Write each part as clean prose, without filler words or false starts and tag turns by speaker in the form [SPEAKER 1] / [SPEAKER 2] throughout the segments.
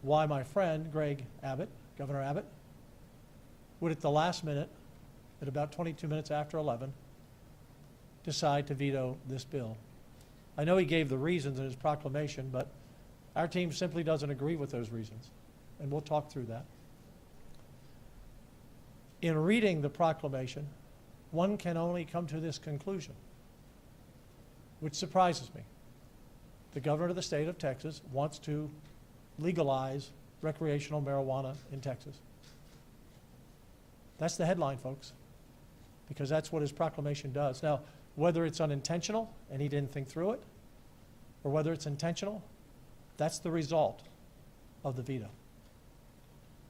[SPEAKER 1] why my friend, Governor Abbott, would at the last minute, at about 22 minutes after 11, decide to veto this bill. I know he gave the reasons in his proclamation, but our team simply doesn't agree with those reasons, and we'll talk through that. In reading the proclamation, one can only come to this conclusion, which surprises me. The governor of the state of Texas wants to legalize recreational marijuana in Texas. That's the headline, folks, because that's what his proclamation does. Now, whether it's unintentional and he didn't think through it, or whether it's intentional, that's the result of the veto.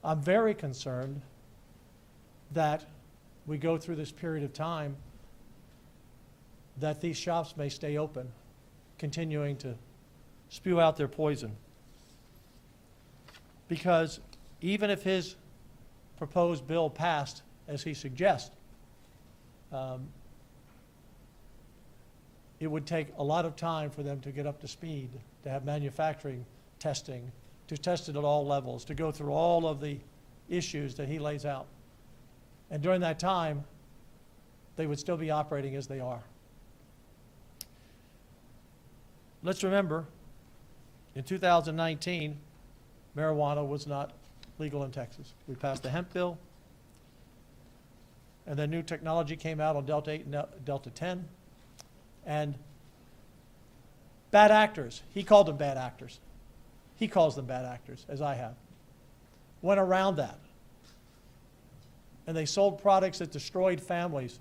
[SPEAKER 1] I'm very concerned that we go through this period of time that these shops may stay open, continuing to spew out their poison. Because even if his proposed bill passed, as he suggests, it would take a lot of time for them to get up to speed, to have manufacturing testing, to test it at all levels, to go through all of the issues that he lays out. And during that time, they would still be operating as they are. Let's remember, in 2019, marijuana was not legal in Texas. We passed the hemp bill, and then new technology came out on Delta 8 and Delta 10. And bad actors, he called them bad actors. He calls them bad actors, as I have, went around that. And they sold products that destroyed families.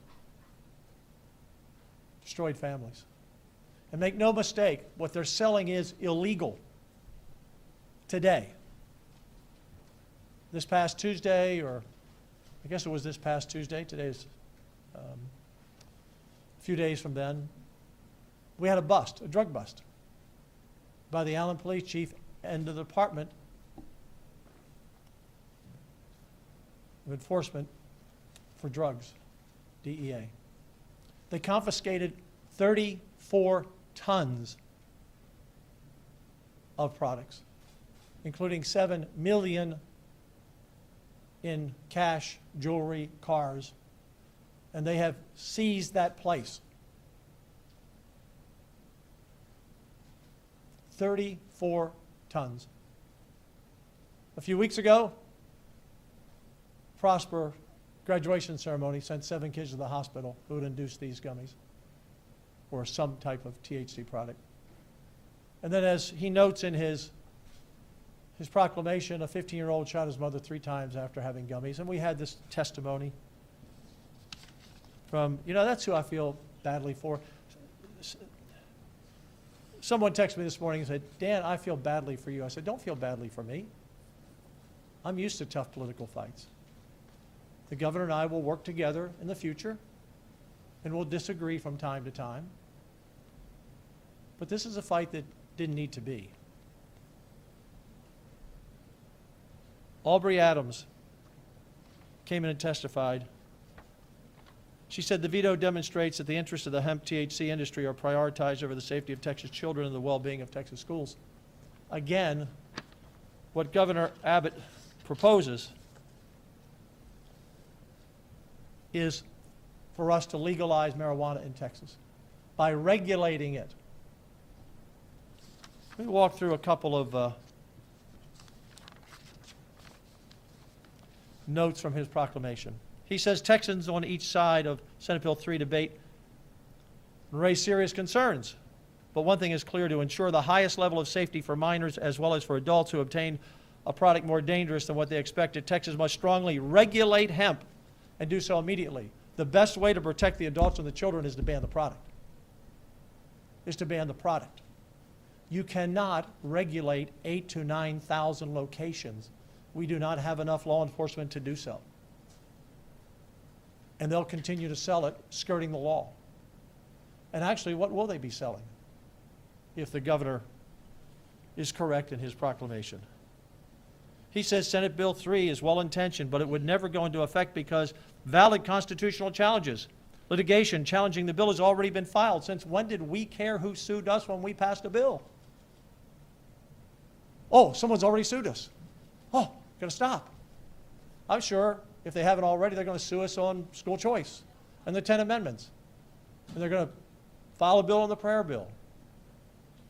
[SPEAKER 1] Destroyed families. And make no mistake, what they're selling is illegal today. This past Tuesday, or I guess it was this past Tuesday, today's a few days from then, we had a bust, a drug bust, by the Allen Police Chief and the Department of Enforcement for Drugs, DEA. They confiscated 34 tons of products, including $7 million in cash, jewelry, cars, and they have seized that place. 34 tons. A few weeks ago, Prosper graduation ceremony sent 7 kids to the hospital who had induced these gummies or some type of THC product. And then, as he notes in his proclamation, a 15-year-old shot his mother 3 times after having gummies. And we had this testimony from, that's who I feel badly for. Someone texted me this morning and said, Dan, I feel badly for you. I said, don't feel badly for me. I'm used to tough political fights. The governor and I will work together in the future, and we'll disagree from time to time. But this is a fight that didn't need to be. Aubrey Adams came in and testified. She said the veto demonstrates that the interests of the hemp THC industry are prioritized over the safety of Texas children and the well-being of Texas schools. Again, what Governor Abbott proposes is for us to legalize marijuana in Texas by regulating it. Let me walk through a couple of notes from his proclamation. He says Texans on each side of Senate Bill 3 debate and raise serious concerns. But one thing is clear: to ensure the highest level of safety for minors as well as for adults who obtain a product more dangerous than what they expected, Texas must strongly regulate hemp and do so immediately. The best way to protect the adults and the children is to ban the product. You cannot regulate 8,000 to 9,000 locations. We do not have enough law enforcement to do so. And they'll continue to sell it, skirting the law. And actually, what will they be selling if the governor is correct in his proclamation? He says Senate Bill 3 is well-intentioned, but it would never go into effect because valid constitutional challenges, litigation challenging the bill has already been filed. Since when did we care who sued us when we passed a bill? Oh, someone's already sued us. Going to stop. I'm sure if they haven't already, they're going to sue us on school choice and the 10 amendments. And they're going to file a bill on the prayer bill.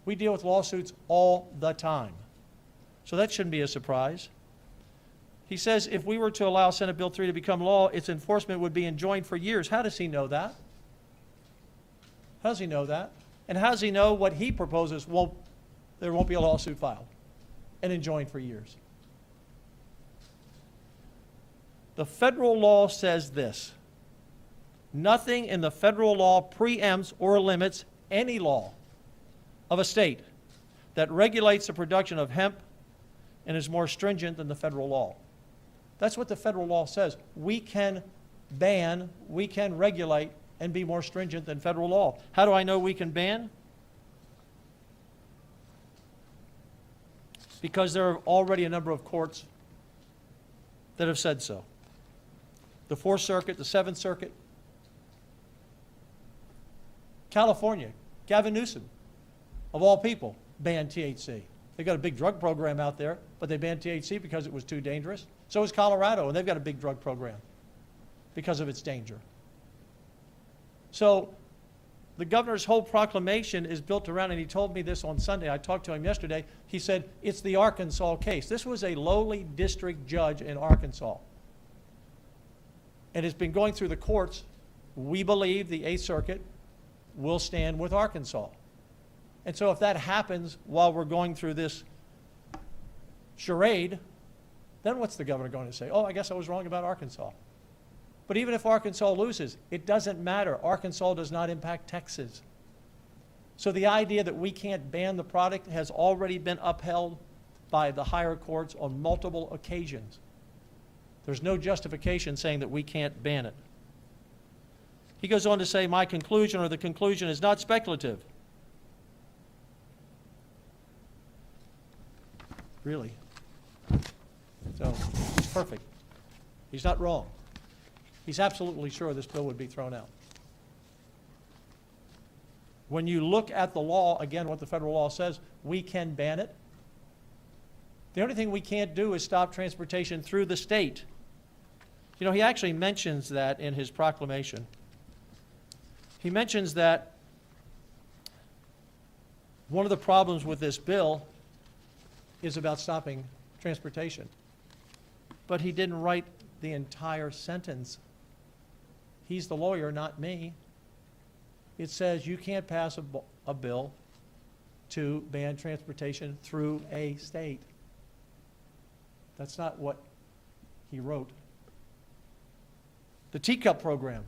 [SPEAKER 1] We deal with lawsuits all the time. So that shouldn't be a surprise. He says if we were to allow Senate Bill 3 to become law, its enforcement would be enjoined for years. How does he know that? How does he know that? And how does he know what he proposes there won't be a lawsuit filed and enjoined for years? The federal law says this: nothing in the federal law preempts or limits any law of a state that regulates the production of hemp and is more stringent than the federal law. That's what the federal law says. We can ban, we can regulate, and be more stringent than federal law. How do I know we can ban? Because there are already a number of courts that have said so. The Fourth Circuit, the Seventh Circuit. California, Gavin Newsom, of all people, banned THC. They've got a big drug program out there, but they banned THC because it was too dangerous. So is Colorado, and they've got a big drug program because of its danger. So the governor's whole proclamation is built around, and he told me this on Sunday. I talked to him yesterday. He said, it's the Arkansas case. This was a lowly district judge in Arkansas. And it's been going through the courts. We believe the Eighth Circuit will stand with Arkansas. And so if that happens while we're going through this charade, then what's the governor going to say? Oh, I guess I was wrong about Arkansas. But even if Arkansas loses, it doesn't matter. Arkansas does not impact Texas. So the idea that we can't ban the product has already been upheld by the higher courts on multiple occasions. There's no justification saying that we can't ban it. He goes on to say, my conclusion, or the conclusion, is not speculative. Really? So, it's perfect. He's not wrong. He's absolutely sure this bill would be thrown out. When you look at the law, again, what the federal law says, we can ban it. The only thing we can't do is stop transportation through the state. You know, he actually mentions that in his proclamation. He mentions that one of the problems with this bill is about stopping transportation. But he didn't write the entire sentence. He's the lawyer, not me. It says you can't pass a bill to ban transportation through a state. That's not what he wrote. The teacup program.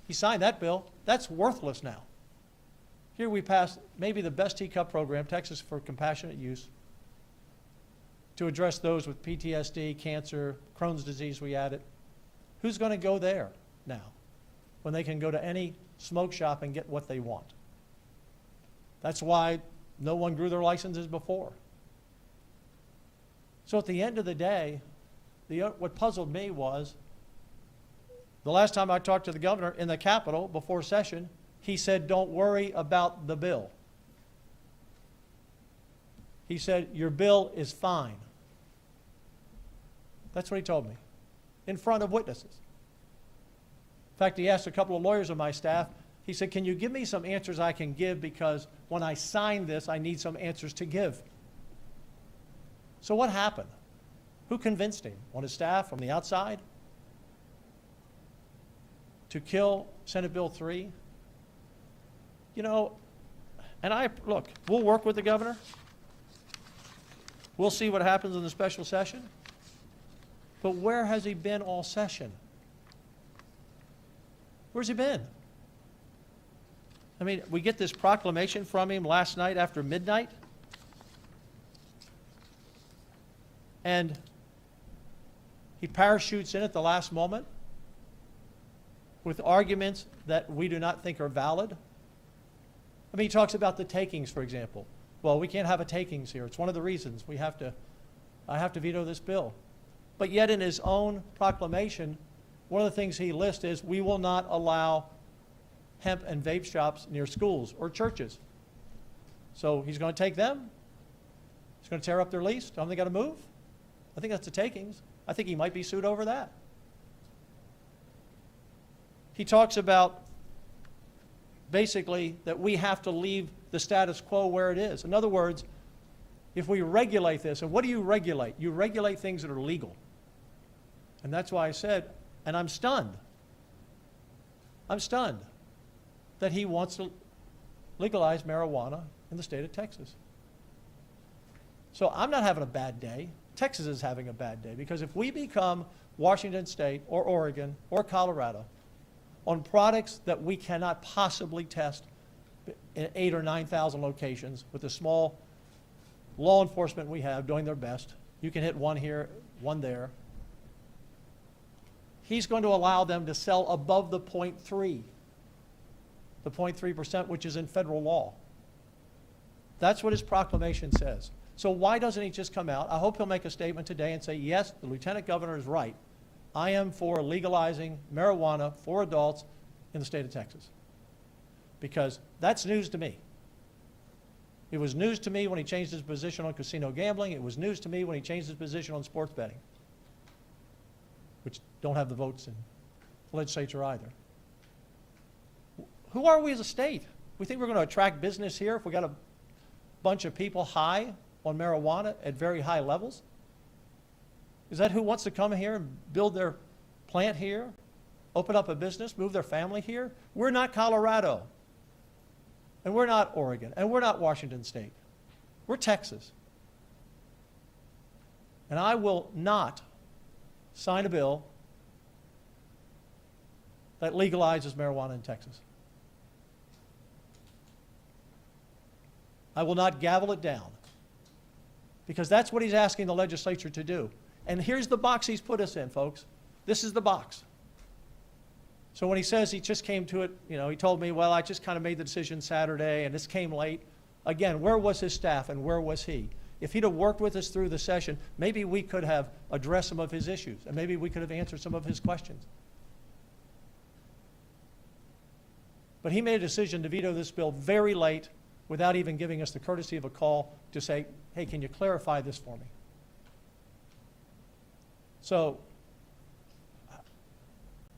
[SPEAKER 1] He signed that bill. That's worthless now. Here we passed maybe the best teacup program, Texas for Compassionate Use, to address those with PTSD, cancer, Crohn's disease, we added. Who's going to go there now when they can go to any smoke shop and get what they want? That's why no one grew their licenses before. So at the end of the day, what puzzled me was the last time I talked to the governor in the Capitol before session, he said, don't worry about the bill. He said, your bill is fine. That's what he told me, in front of witnesses. In fact, he asked a couple of lawyers on my staff, he said, can you give me some answers I can give, because when I sign this, I need some answers to give. So what happened? Who convinced him? On his staff, from the outside? To kill Senate Bill 3? You know, and look, we'll work with the governor. We'll see what happens in the special session. But where has he been all session? Where's he been? I mean, we get this proclamation from him last night after midnight. And he parachutes in at the last moment with arguments that we do not think are valid. I mean, he talks about the takings, for example. Well, we can't have a takings here. It's one of the reasons I have to veto this bill. But yet in his own proclamation, one of the things he lists is we will not allow hemp and vape shops near schools or churches. So he's going to take them. He's going to tear up their lease. Tell them they got to move. I think that's the takings. I think he might be sued over that. He talks about basically that we have to leave the status quo where it is. In other words, if we regulate this, and what do you regulate? You regulate things that are legal. And that's why I said, and I'm stunned that he wants to legalize marijuana in the state of Texas. So I'm not having a bad day. Texas is having a bad day, because if we become Washington State or Oregon or Colorado on products that we cannot possibly test in 8,000 or 9,000 locations with the small law enforcement we have doing their best, you can hit one here, one there. He's going to allow them to sell above the 0.3, the 0.3%, which is in federal law. That's what his proclamation says. So why doesn't he just come out? I hope he'll make a statement today and say, yes, the lieutenant governor is right. I am for legalizing marijuana for adults in the state of Texas. Because that's news to me. It was news to me when he changed his position on casino gambling. It was news to me when he changed his position on sports betting, which don't have the votes in the legislature either. Who are we as a state? We think we're going to attract business here if we got a bunch of people high on marijuana at very high levels? Is that who wants to come here and build their plant here, open up a business, move their family here? We're not Colorado, and we're not Oregon, and we're not Washington State. We're Texas. And I will not sign a bill that legalizes marijuana in Texas. I will not gavel it down, because that's what he's asking the legislature to do. And here's the box he's put us in, folks. This is the box. So when he says he just came to it, you know, he told me, well, I just kind of made the decision Saturday and this came late. Again, where was his staff and where was he? If he'd have worked with us through the session, maybe we could have addressed some of his issues, and maybe we could have answered some of his questions. But he made a decision to veto this bill very late without even giving us the courtesy of a call to say, hey, can you clarify this for me? So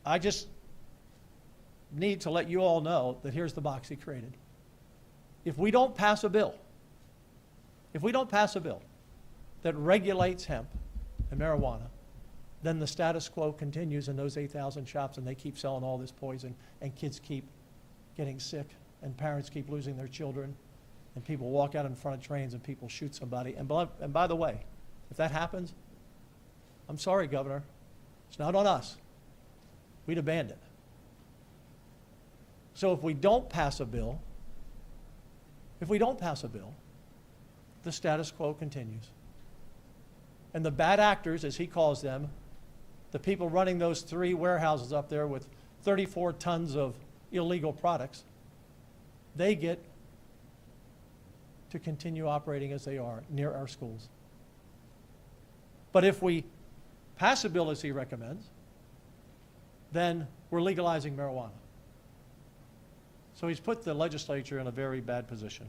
[SPEAKER 1] I just need to let you all know that here's the box he created. If we don't pass a bill, that regulates hemp and marijuana, then the status quo continues in those 8,000 shops, and they keep selling all this poison, and kids keep getting sick, and parents keep losing their children, and people walk out in front of trains and people shoot somebody. And by the way, if that happens, I'm sorry, Governor, it's not on us. We'd abandon it. So if we don't pass a bill, the status quo continues. And the bad actors, as he calls them, the people running those 3 warehouses up there with 34 tons of illegal products, they get to continue operating as they are near our schools. But if we pass a bill as he recommends, then we're legalizing marijuana. So he's put the legislature in a very bad position.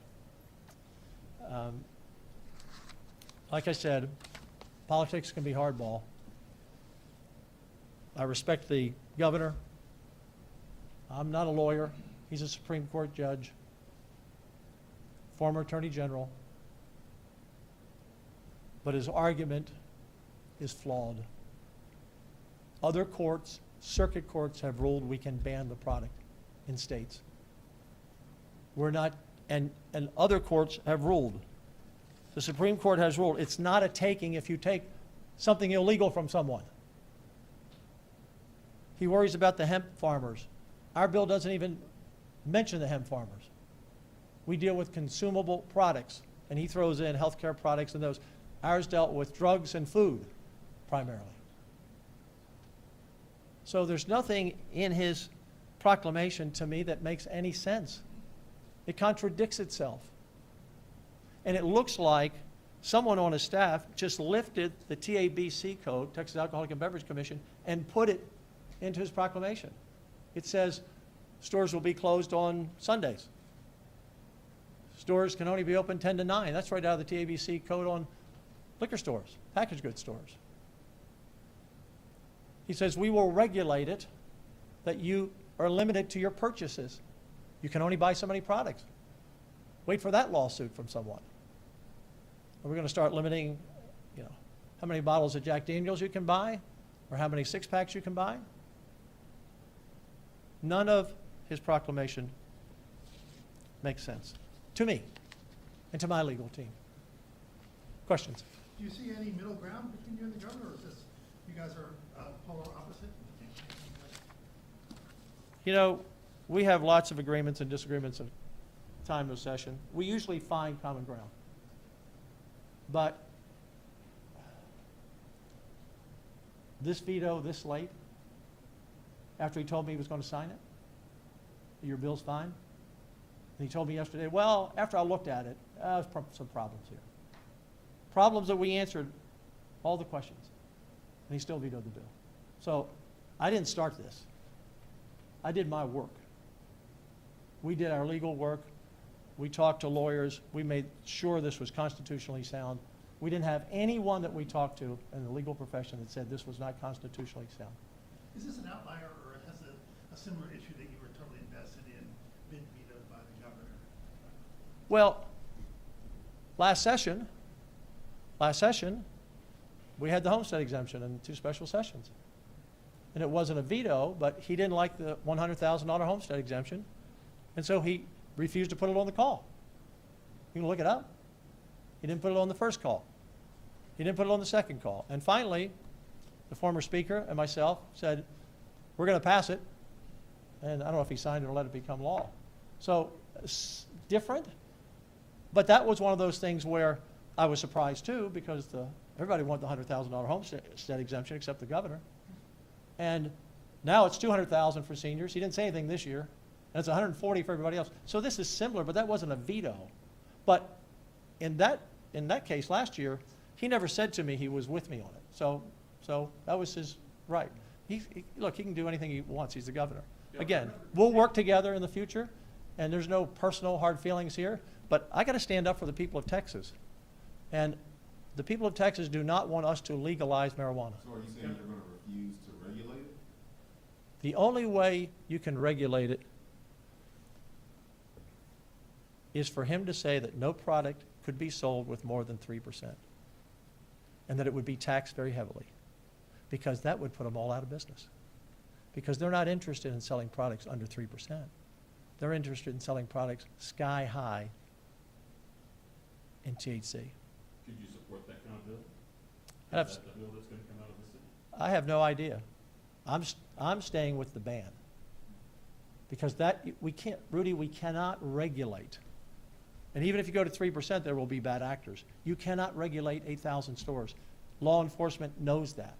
[SPEAKER 1] Like I said, politics can be hardball. I respect the governor. I'm not a lawyer. He's a Supreme Court judge, former Attorney General. But his argument is flawed. Other courts, circuit courts, have ruled we can ban the product in states. We're not, and other courts have ruled. The Supreme Court has ruled it's not a taking if you take something illegal from someone. He worries about the hemp farmers. Our bill doesn't even mention the hemp farmers. We deal with consumable products, and he throws in healthcare products and those. Ours dealt with drugs and food, primarily. So there's nothing in his proclamation to me that makes any sense. It contradicts itself. And it looks like someone on his staff just lifted the TABC code, Texas Alcoholic and Beverage Commission, and put it into his proclamation. It says stores will be closed on Sundays. Stores can only be open 10 to 9. That's right out of the TABC code on liquor stores, packaged goods stores. He says, we will regulate it that you are limited to your purchases. You can only buy so many products. Wait for that lawsuit from someone. Are we going to start limiting, how many bottles of Jack Daniels you can buy or how many six-packs you can buy? None of his proclamation makes sense to me and to my legal team. Questions?
[SPEAKER 2] Do you see any middle ground between you and the governor, or is this, you guys are polar opposite?
[SPEAKER 1] We have lots of agreements and disagreements at time of session. We usually find common ground. But this veto this late, after he told me he was going to sign it, your bill's fine. And he told me yesterday, well, after I looked at it, there's some problems here. Problems that we answered all the questions. And he still vetoed the bill. So I didn't start this. I did my work. We did our legal work. We talked to lawyers. We made sure this was constitutionally sound. We didn't have anyone that we talked to in the legal profession that said this was not constitutionally sound.
[SPEAKER 2] Is this an outlier, or has a similar issue that you were totally invested in been vetoed by the governor?
[SPEAKER 1] Well, last session, we had the homestead exemption in 2 special sessions. And it wasn't a veto, but he didn't like the $100,000 homestead exemption. And so he refused to put it on the call. You can look it up. He didn't put it on the first call. He didn't put it on the second call. And finally, the former speaker and myself said, we're going to pass it. And I don't know if he signed it or let it become law. So it's different. But that was one of those things where I was surprised too, because everybody wanted the $100,000 homestead exemption except the governor. And now it's $200,000 for seniors. He didn't say anything this year. And it's $140,000 for everybody else. So this is similar, but that wasn't a veto. But in that case last year, he never said to me he was with me on it. So that was his right. Look, he can do anything he wants. He's the governor. Again, we'll work together in the future, and there's no personal hard feelings here. But I got to stand up for the people of Texas. And the people of Texas do not want us to legalize marijuana.
[SPEAKER 3] So are you saying you're going to refuse to regulate it?
[SPEAKER 1] The only way you can regulate it is for him to say that no product could be sold with more than 3%, and that it would be taxed very heavily, because that would put them all out of business, because they're not interested in selling products under 3%. They're interested in selling products sky high in THC.
[SPEAKER 3] Could you support that kind of bill?
[SPEAKER 1] I've-
[SPEAKER 3] Is that the bill that's going to come out of the city?
[SPEAKER 1] I have no idea. I'm staying with the ban, because we can't, Rudy, we cannot regulate. And even if you go to 3%, there will be bad actors. You cannot regulate 8,000 stores. Law enforcement knows that.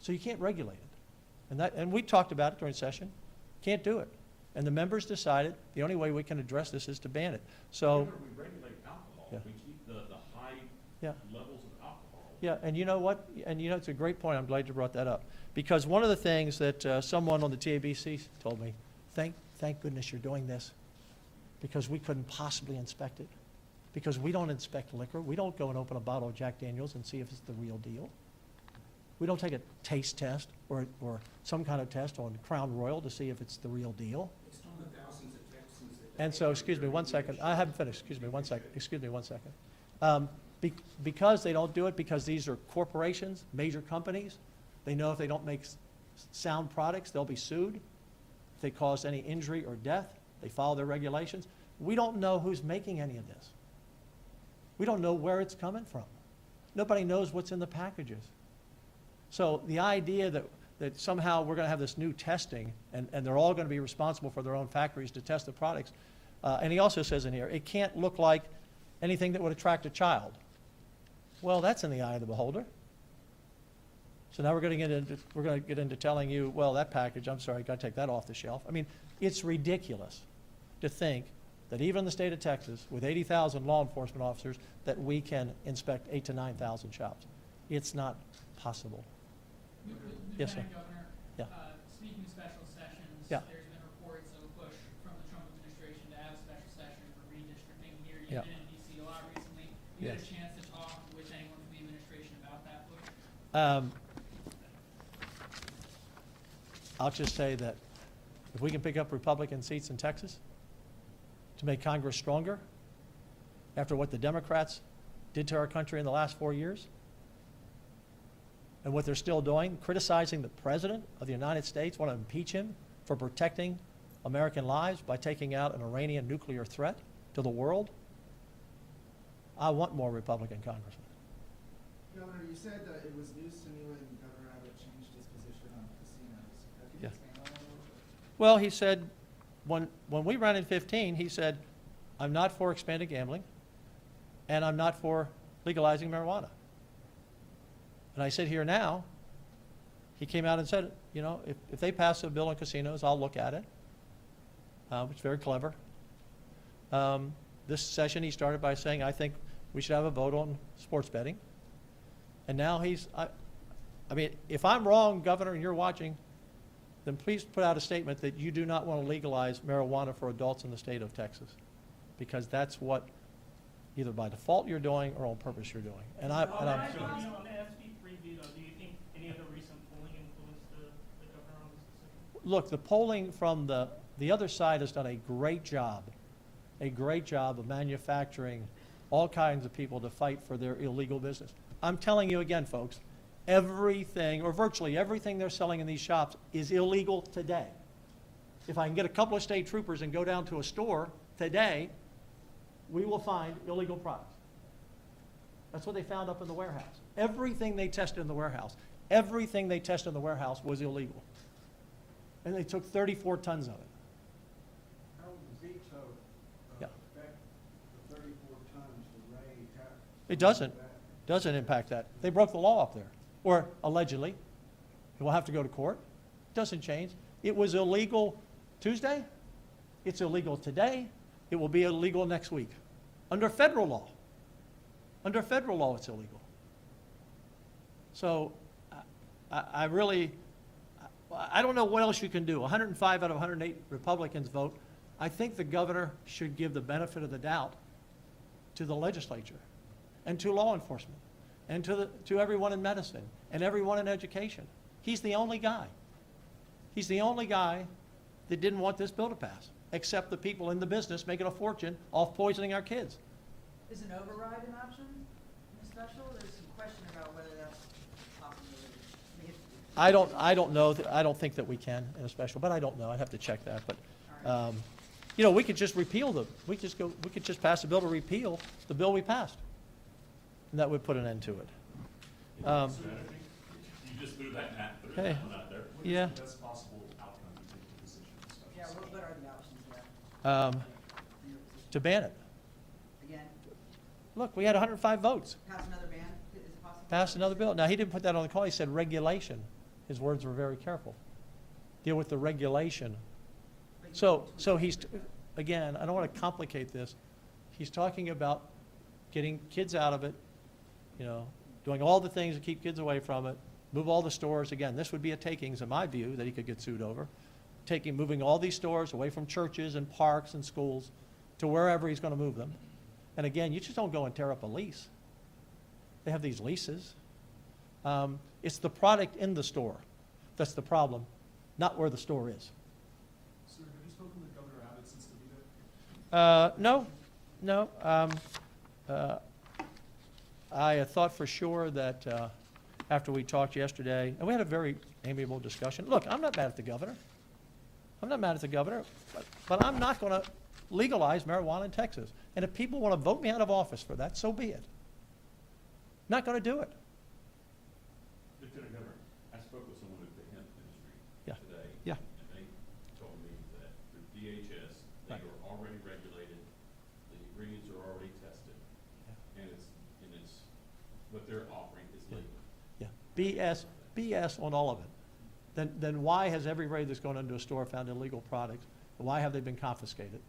[SPEAKER 1] So you can't regulate it. And we talked about it during session. Can't do it. And the members decided the only way we can address this is to ban it. So,
[SPEAKER 3] Whenever we regulate alcohol,
[SPEAKER 1] Yeah.
[SPEAKER 3] we keep the high
[SPEAKER 1] yeah.
[SPEAKER 3] levels of alcohol.
[SPEAKER 1] Yeah, and you know what? And it's a great point. I'm glad you brought that up. Because one of the things that someone on the TABC told me, thank goodness you're doing this, because we couldn't possibly inspect it. Because we don't inspect liquor. We don't go and open a bottle of Jack Daniels and see if it's the real deal. We don't take a taste test or some kind of test on Crown Royal to see if it's the real deal.
[SPEAKER 4] Based on the thousands of Texans that
[SPEAKER 1] And so, excuse me one second. I haven't finished. Excuse me one second. Because they don't do it, because these are corporations, major companies, they know if they don't make sound products, they'll be sued. If they cause any injury or death, they follow their regulations. We don't know who's making any of this. We don't know where it's coming from. Nobody knows what's in the packages. So the idea that somehow we're going to have this new testing and they're all going to be responsible for their own factories to test the products. And he also says in here, it can't look like anything that would attract a child. Well, that's in the eye of the beholder. So now we're going to get into telling you, well, that package, I'm sorry, got to take that off the shelf. I mean, it's ridiculous to think that even in the state of Texas, with 80,000 law enforcement officers, that we can inspect 8,000 to 9,000 shops. It's not possible. Yes, sir.
[SPEAKER 5] Governor,
[SPEAKER 1] Yeah.
[SPEAKER 5] Speaking of special sessions,
[SPEAKER 1] Yeah.
[SPEAKER 5] there's been reports of a push from the Trump administration to have a special session for redistricting here.
[SPEAKER 1] Yeah.
[SPEAKER 5] You've been in D.C. a lot recently. You had a
[SPEAKER 1] Yes.
[SPEAKER 5] chance to talk with anyone from the administration about that push?
[SPEAKER 1] I'll just say that if we can pick up Republican seats in Texas to make Congress stronger after what the Democrats did to our country in the last 4 years, and what they're still doing, criticizing the President of the United States, want to impeach him for protecting American lives by taking out an Iranian nuclear threat to the world, I want more Republican congressmen.
[SPEAKER 6] Governor, you said that it was news to me when Governor Abbott changed his position on casinos. Can you
[SPEAKER 1] Yeah.
[SPEAKER 6] expand on that a little bit?
[SPEAKER 1] Well, he said, when we ran in 15, he said, I'm not for expanded gambling, and I'm not for legalizing marijuana. And I sit here now, he came out and said, you know, if they pass a bill on casinos, I'll look at it, which is very clever. This session, he started by saying, I think we should have a vote on sports betting. And now I mean, if I'm wrong, Governor, and you're watching, then please put out a statement that you do not want to legalize marijuana for adults in the state of Texas, because that's what either by default you're doing or on purpose you're doing. And I'm
[SPEAKER 7] On the SB3 veto, do you think any of the recent polling influenced the governor on this decision?
[SPEAKER 1] look, the polling from the other side has done a great job of manufacturing all kinds of people to fight for their illegal business. I'm telling you again, folks, everything, or virtually everything they're selling in these shops is illegal today. If I can get a couple of state troopers and go down to a store today, we will find illegal products. That's what they found up in the warehouse. Everything they tested in the warehouse, was illegal. And they took 34 tons of it.
[SPEAKER 8] How would the veto
[SPEAKER 1] Yeah.
[SPEAKER 8] affect the 34 tons, the rain?
[SPEAKER 1] It doesn't impact that. They broke the law up there, or allegedly. It will have to go to court. Doesn't change. It was illegal Tuesday. It's illegal today. It will be illegal next week. Under federal law. Under federal law, it's illegal. So I really, I don't know what else you can do. 105 out of 108 Republicans vote. I think the governor should give the benefit of the doubt to the legislature and to law enforcement and to everyone in medicine and everyone in education. He's the only guy. He's the only guy that didn't want this bill to pass, except the people in the business making a fortune off poisoning our kids.
[SPEAKER 9] Is an override an option in a special? There's some question about whether that's possible. I mean,
[SPEAKER 1] I don't know, I don't think that we can in a special, but I don't know, I'd have to check that, but, you know, we could just repeal we could just pass a bill to repeal the bill we passed. And that would put an end to it.
[SPEAKER 3] You just threw that
[SPEAKER 1] Hey.
[SPEAKER 3] one out there.
[SPEAKER 1] Yeah.
[SPEAKER 3] What is the best possible outcome to take the decision in a special
[SPEAKER 9] Yeah,
[SPEAKER 3] session?
[SPEAKER 9] what are the options there?
[SPEAKER 1] To ban it.
[SPEAKER 9] Again,
[SPEAKER 1] Look, we had 105 votes,
[SPEAKER 9] pass another ban, is it possible?
[SPEAKER 1] passed another bill. Now, he didn't put that on the call, he said regulation. His words were very careful. Deal with the regulation. So he's, again, I don't want to complicate this. He's talking about getting kids out of it, you know, doing all the things to keep kids away from it, move all the stores. Again, this would be a takings, in my view, that he could get sued over. Moving all these stores away from churches and parks and schools to wherever he's going to move them. And again, you just don't go and tear up a lease. They have these leases. It's the product in the store that's the problem, not where the store is.
[SPEAKER 7] Sir, have you spoken with Governor Abbott since the veto?
[SPEAKER 1] No. I thought for sure that after we talked yesterday, and we had a very amiable discussion. Look, I'm not mad at the governor. But I'm not going to legalize marijuana in Texas. And if people want to vote me out of office for that, so be it. Not going to do it.
[SPEAKER 3] Lieutenant Governor, I spoke with someone at the hemp industry
[SPEAKER 1] Yeah.
[SPEAKER 3] today.
[SPEAKER 1] Yeah.
[SPEAKER 3] And they told me that through DHS, they
[SPEAKER 1] Right.
[SPEAKER 3] are already regulated, the ingredients are already tested, and it's, what they're offering is legal.
[SPEAKER 1] Yeah. BS on all of it. Then why has everybody that's gone into a store found illegal products? Why have they been confiscated?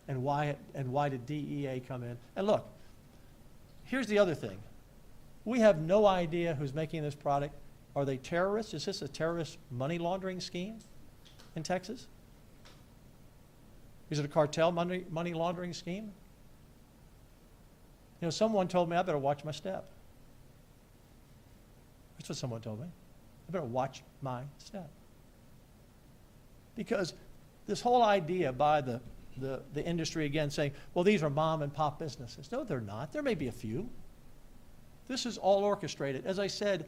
[SPEAKER 1] And why did DEA come in? And look, here's the other thing. We have no idea who's making this product. Are they terrorists? Is this a terrorist money laundering scheme in Texas? Is it a cartel money laundering scheme? You know, someone told me I better watch my step. That's what someone told me. I better watch my step. Because this whole idea by the industry again saying, well, these are mom and pop businesses. No, they're not. There may be a few. This is all orchestrated. As I said,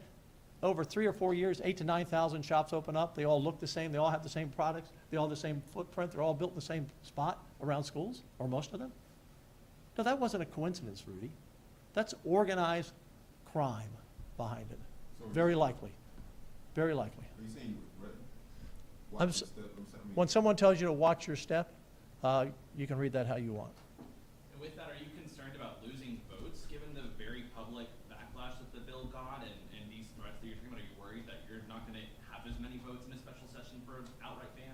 [SPEAKER 1] over 3 or 4 years, 8,000 to 9,000 shops open up. They all look the same. They all have the same products. They all have the same footprint. They're all built in the same spot around schools, or most of them. No, that wasn't a coincidence, Rudy. That's organized crime behind it.
[SPEAKER 10] So
[SPEAKER 1] Very likely. Very likely.
[SPEAKER 10] Are you saying
[SPEAKER 1] I'm s- When someone tells you to watch your step, you can read that how you want.
[SPEAKER 11] And with that, are you concerned about losing votes, given the very public backlash that the bill got and these threats that you're talking about? Are you worried that you're not going to have as many votes in a special session for an outright ban?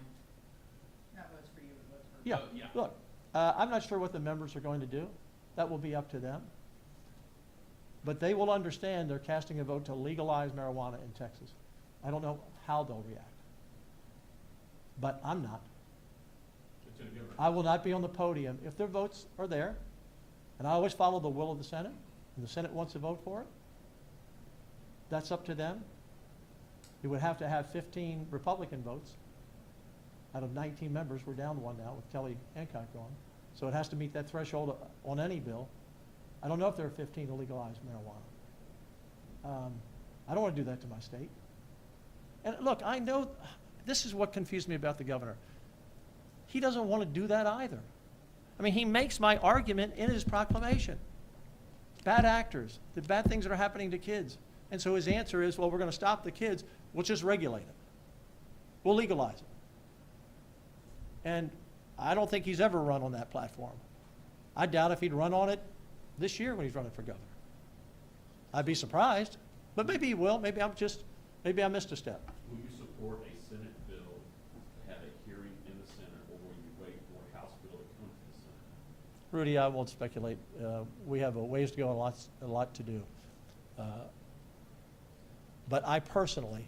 [SPEAKER 9] Not votes for you, but votes for.
[SPEAKER 1] Yeah,
[SPEAKER 11] Oh, yeah.
[SPEAKER 1] look, I'm not sure what the members are going to do. That will be up to them. But they will understand they're casting a vote to legalize marijuana in Texas. I don't know how they'll react. But I'm not.
[SPEAKER 3] Lieutenant Governor.
[SPEAKER 1] I will not be on the podium. If their votes are there, and I always follow the will of the Senate, and the Senate wants to vote for it, that's up to them. You would have to have 15 Republican votes. Out of 19 members, we're down one now with Kelly Hancock gone. So it has to meet that threshold on any bill. I don't know if there are 15 to legalize marijuana. I don't want to do that to my state. And look, I know this is what confused me about the governor. He doesn't want to do that either. I mean, he makes my argument in his proclamation. Bad actors, the bad things that are happening to kids. And so his answer is, well, we're going to stop the kids. We'll just regulate it. We'll legalize it. And I don't think he's ever run on that platform. I doubt if he'd run on it this year when he's running for governor. I'd be surprised, but maybe he will. Maybe I missed a step.
[SPEAKER 3] Will you support a Senate bill to have a hearing in the Senate, or will you wait for a House bill to come to the Senate?
[SPEAKER 1] Rudy, I won't speculate. We have a ways to go and a lot to do. But I personally,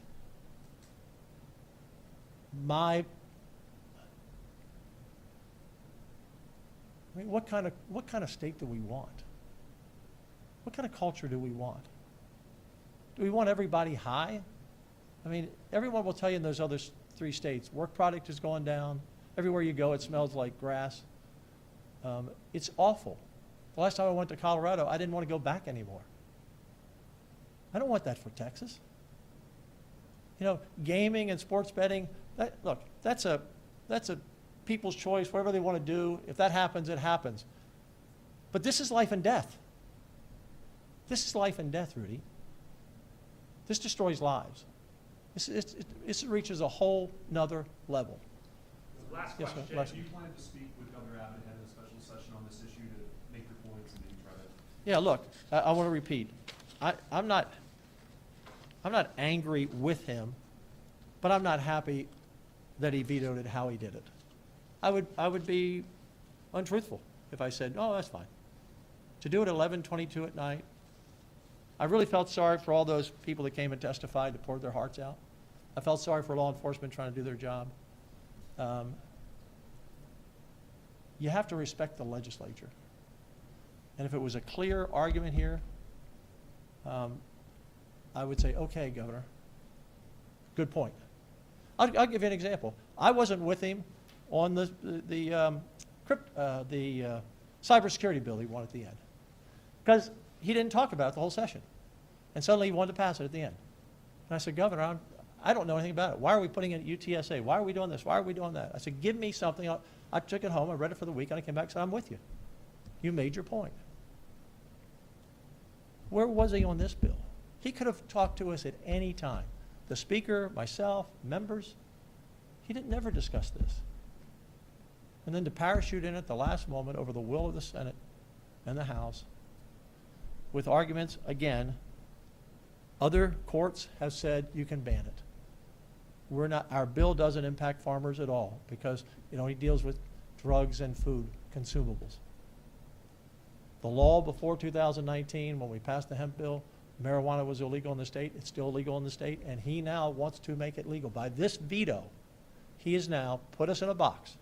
[SPEAKER 1] what kind of state do we want? What kind of culture do we want? Do we want everybody high? I mean, everyone will tell you in those other 3 states, work product is going down. Everywhere you go, it smells like grass. It's awful. The last time I went to Colorado, I didn't want to go back anymore. I don't want that for Texas. You know, gaming and sports betting, that's a people's choice, whatever they want to do. If that happens, it happens. But this is life and death. This is life and death, Rudy. This destroys lives. This reaches a whole nother level.
[SPEAKER 12] Last
[SPEAKER 1] Yes, sir.
[SPEAKER 12] question.
[SPEAKER 1] Last-
[SPEAKER 12] Do you plan to speak with Governor Abbott ahead of a special session on this issue to make your points and maybe try to?
[SPEAKER 1] Yeah, look, I want to repeat. I'm not angry with him, but I'm not happy that he vetoed it how he did it. I would be untruthful if I said, oh, that's fine. To do it at 11:22 at night, I really felt sorry for all those people that came and testified, that poured their hearts out. I felt sorry for law enforcement trying to do their job. You have to respect the legislature. And if it was a clear argument here, I would say, okay, Governor, good point. I'll give you an example. I wasn't with him on the cybersecurity bill he won at the end, because he didn't talk about it the whole session. And suddenly he wanted to pass it at the end. And I said, Governor, I don't know anything about it. Why are we putting it at UTSA? Why are we doing this? Why are we doing that? I said, give me something. I took it home. I read it for the week. And I came back and said, I'm with you. You made your point. Where was he on this bill? He could have talked to us at any time. The speaker, myself, members. He didn't never discuss this. And then to parachute in at the last moment over the will of the Senate and the House with arguments, again, other courts have said you can ban it. Our bill doesn't impact farmers at all because it only deals with drugs and food, consumables. The law before 2019, when we passed the hemp bill, marijuana was illegal in the state. It's still illegal in the state, and he now wants to make it legal. By this veto, he has now put us in a box.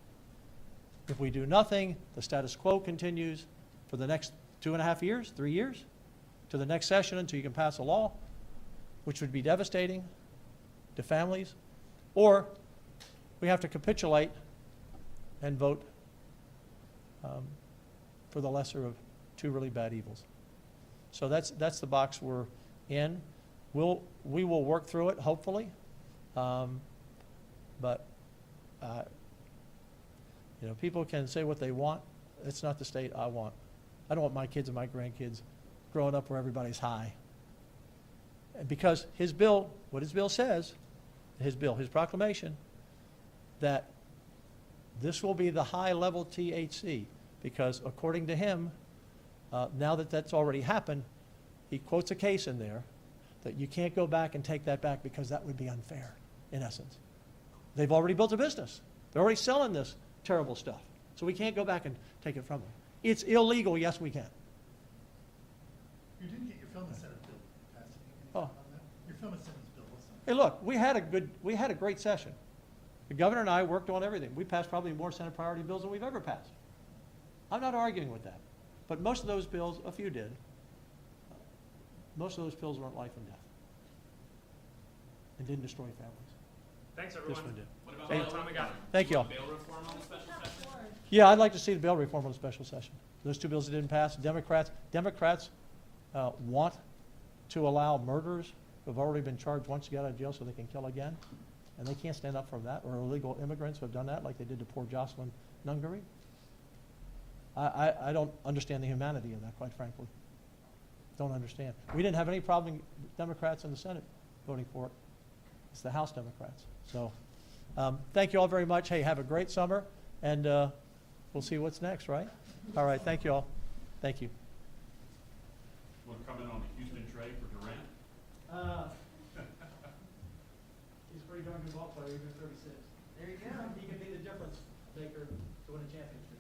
[SPEAKER 1] If we do nothing, the status quo continues for the next 2.5 years, 3 years, to the next session until you can pass a law, which would be devastating to families, or we have to capitulate and vote for the lesser of two really bad evils. So that's the box we're in. We will work through it, hopefully, but people can say what they want. It's not the state I want. I don't want my kids and my grandkids growing up where everybody's high. And because his bill, what his bill says, his proclamation, that this will be the high-level THC, because according to him, now that that's already happened, he quotes a case in there that you can't go back and take that back because that would be unfair, in essence. They've already built a business. They're already selling this terrible stuff. So we can't go back and take it from them. It's illegal, yes, we can.
[SPEAKER 2] You didn't get your film incentive bill passed. Can you
[SPEAKER 1] Oh.
[SPEAKER 2] comment on that? Your film incentives bill, what's that?
[SPEAKER 1] Hey, look, we had a great session. The governor and I worked on everything. We passed probably more Senate priority bills than we've ever passed. I'm not arguing with that. But most of those bills, a few did, most of those bills weren't life and death and didn't destroy families.
[SPEAKER 12] Thanks,
[SPEAKER 1] This
[SPEAKER 12] everyone.
[SPEAKER 1] one did.
[SPEAKER 11] What about
[SPEAKER 1] Hey.
[SPEAKER 11] bail
[SPEAKER 12] Time we got.
[SPEAKER 11] reform?
[SPEAKER 1] Thank
[SPEAKER 11] Do
[SPEAKER 1] you
[SPEAKER 11] want
[SPEAKER 1] all.
[SPEAKER 11] Bail reform on the special session?
[SPEAKER 1] Yeah, I'd like to see the bail reform on a special session. Those two bills that didn't pass, Democrats want to allow murderers who've already been charged once to get out of jail so they can kill again. And they can't stand up for that, or illegal immigrants who have done that like they did to poor Jocelyn Nungary. I don't understand the humanity of that, quite frankly. Don't understand. We didn't have any problem with Democrats in the Senate voting for it. It's the House Democrats. So thank you all very much. Hey, have a great summer, and we'll see what's next, right? All right, thank you all. Thank you.
[SPEAKER 3] Want to comment on the Houston trade for Durant?
[SPEAKER 1] He's a pretty darn good ball player, even 36.
[SPEAKER 9] There you go.
[SPEAKER 1] He can be the difference maker to win a championship.